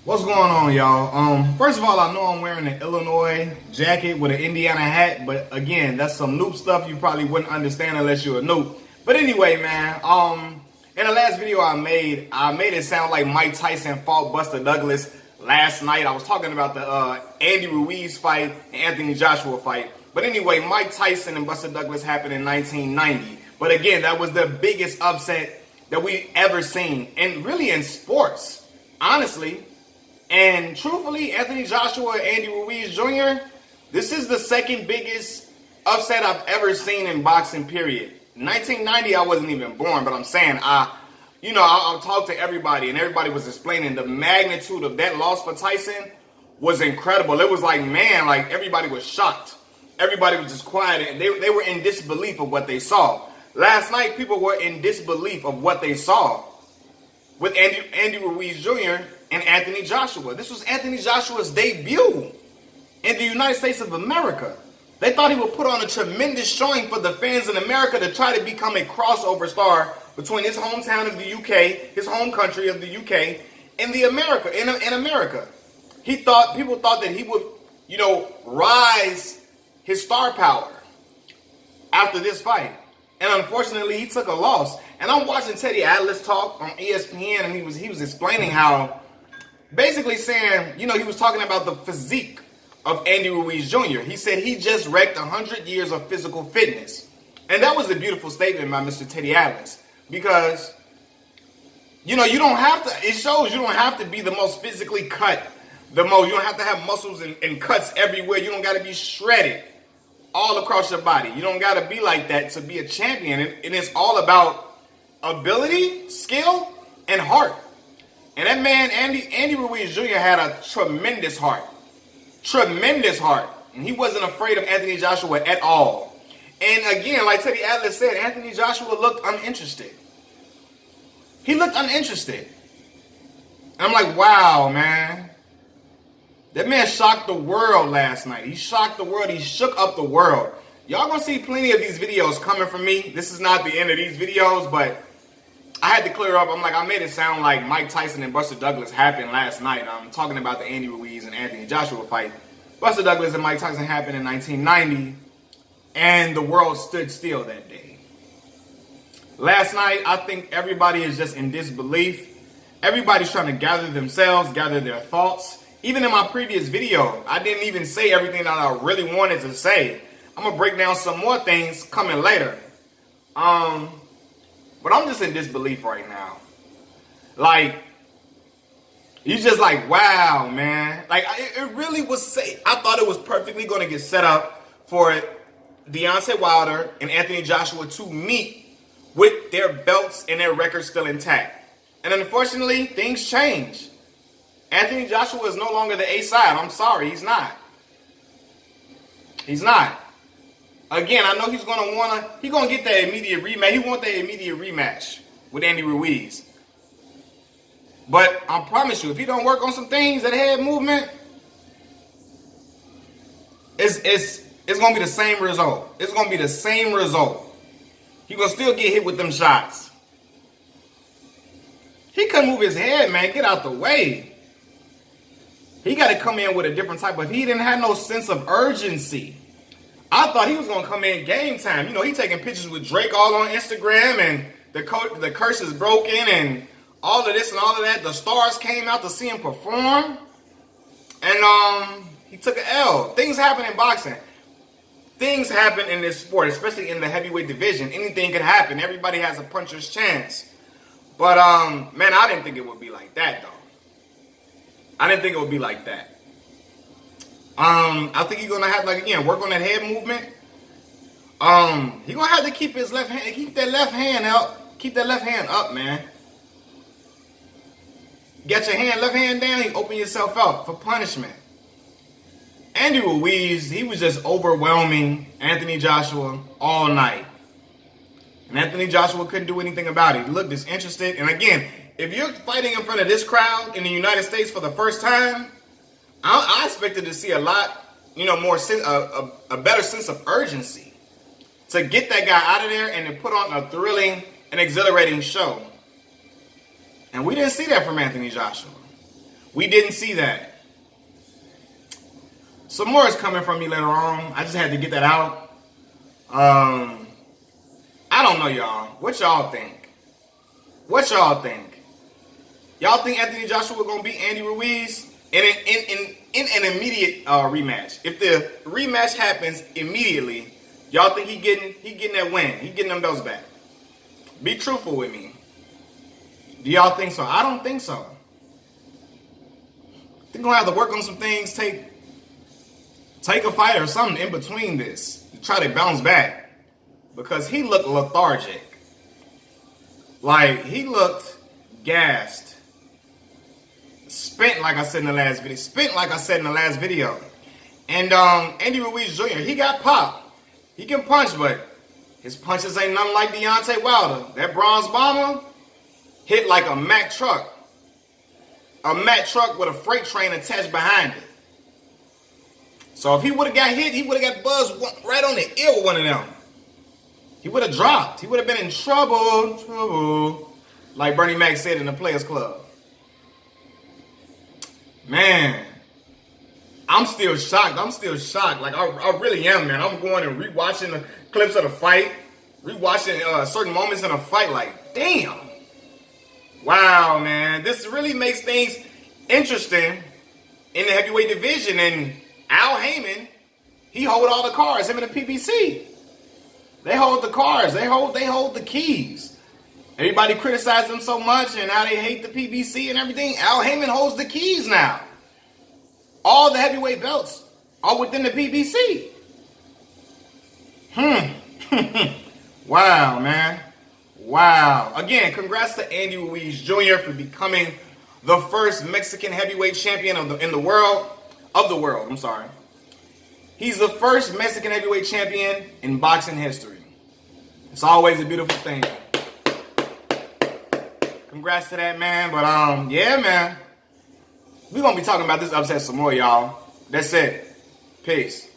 What's going on, y'all? First of all, I know I'm wearing an Illinois jacket with an Indiana hat, but again, that's some noob stuff you probably wouldn't understand unless you're a noob. But anyway, man, in the last video I made it sound like Mike Tyson fought Buster Douglas last night. I was talking about the Andy Ruiz fight and Anthony Joshua fight. But anyway, Mike Tyson and Buster Douglas happened in 1990. But again, that was the biggest upset that we ever seen, and really in sports, honestly. And truthfully, Anthony Joshua and Andy Ruiz Jr., this is the second biggest upset I've ever seen in boxing, period. 1990, I wasn't even born, but I'm saying, I'll talk to everybody, and everybody was explaining the magnitude of that loss for Tyson was incredible. It was like, man, like everybody was shocked. Everybody was just quiet, and they were in disbelief of what they saw. Last night, people were in disbelief of what they saw with Andy Ruiz Jr. and Anthony Joshua. This was Anthony Joshua's debut in the United States of America. They thought he would put on a tremendous showing for the fans in America to try to become a crossover star between his hometown of the UK, his home country of the UK, and in America. People thought that he would, rise his star power after this fight. And unfortunately, he took a loss. And I'm watching Teddy Atlas talk on ESPN, and he was explaining how, basically saying, he was talking about the physique of Andy Ruiz Jr. He said he just wrecked 100 years of physical fitness. And that was a beautiful statement by Mr. Teddy Atlas. Because, you don't have to, it shows you don't have to be the most physically cut, you don't have to have muscles and cuts everywhere. You don't got to be shredded all across your body. You don't got to be like that to be a champion. And it's all about ability, skill, and heart. And that man, Andy Ruiz Jr. had a tremendous heart. Tremendous heart. And he wasn't afraid of Anthony Joshua at all. And again, like Teddy Atlas said, Anthony Joshua looked uninterested. He looked uninterested. And I'm like, wow, man. That man shocked the world last night. He shocked the world. He shook up the world. Y'all gonna see plenty of these videos coming from me. This is not the end of these videos, but I had to clear up. I made it sound like Mike Tyson and Buster Douglas happened last night. I'm talking about the Andy Ruiz and Anthony Joshua fight. Buster Douglas and Mike Tyson happened in 1990, and the world stood still that day. Last night, I think everybody is just in disbelief. Everybody's trying to gather themselves, gather their thoughts. Even in my previous video, I didn't even say everything that I really wanted to say. I'm going to break down some more things coming later. But I'm just in disbelief right now. Like, you just like, wow, man. Like, it really was, I thought it was perfectly going to get set up for Deontay Wilder and Anthony Joshua to meet with their belts and their records still intact. And unfortunately, things change. Anthony Joshua is no longer the A side. I'm sorry, he's not. He's not. Again, I know he's gonna get that immediate rematch. He wants that immediate rematch with Andy Ruiz. But I promise you, if he don't work on some things, that head movement, it's gonna be the same result. It's gonna be the same result. He gonna still get hit with them shots. He couldn't move his head, man. Get out the way. He got to come in with a different type of, he didn't have no sense of urgency. I thought he was going to come in game time. He taking pictures with Drake all on Instagram, and the curse is broken and all of this and all of that. The stars came out to see him perform. And he took an L. Things happen in boxing. Things happen in this sport, especially in the heavyweight division. Anything could happen. Everybody has a puncher's chance. But, man, I didn't think it would be like that, though. I didn't think it would be like that. I think he's gonna have work on that head movement. He's gonna have to keep his left hand, keep that left hand up, man. Get your left hand down, you open yourself up for punishment. Andy Ruiz, he was just overwhelming Anthony Joshua all night. And Anthony Joshua couldn't do anything about it. He looked disinterested. And again, if you're fighting in front of this crowd in the United States for the first time, I expected to see a lot, more a better sense of urgency to get that guy out of there and to put on a thrilling and exhilarating show. And we didn't see that from Anthony Joshua. We didn't see that. Some more is coming from me later on. I just had to get that out. I don't know, y'all. What y'all think? What y'all think? Y'all think Anthony Joshua gonna beat Andy Ruiz in an immediate rematch? If the rematch happens immediately, y'all think he getting that win? He getting them belts back? Be truthful with me. Do y'all think so? I don't think so. I think gonna have to work on some things. Take a fight or something in between this to try to bounce back, because he looked lethargic. Like, he looked gassed. Spent, like I said in the last video. And Andy Ruiz Jr., he got popped. He can punch, but his punches ain't nothing like Deontay Wilder. That bronze bomber hit like a Mack truck. A Mack truck with a freight train attached behind it. So if he would have got hit, he would have got buzzed right on the ear with one of them. He would have dropped. He would have been in trouble, like Bernie Mac said in the Players Club. Man, I'm still shocked. Like, I really am, man. I'm going and rewatching the clips of the fight, rewatching certain moments in a fight. Like, damn. Wow, man. This really makes things interesting in the heavyweight division. And Al Heyman, he hold all the cards, him and the PBC. They hold the cards. They hold the keys. Everybody criticizes them so much and how they hate the PBC and everything. Al Heyman holds the keys now. All the heavyweight belts are within the PBC. Wow, man. Wow. Again, congrats to Andy Ruiz Jr. for becoming the first Mexican heavyweight champion in the world. I'm sorry. He's the first Mexican heavyweight champion in boxing history. It's always a beautiful thing. Congrats to that, man. But yeah, man. We're gonna be talking about this upset some more, y'all. That's it. Peace.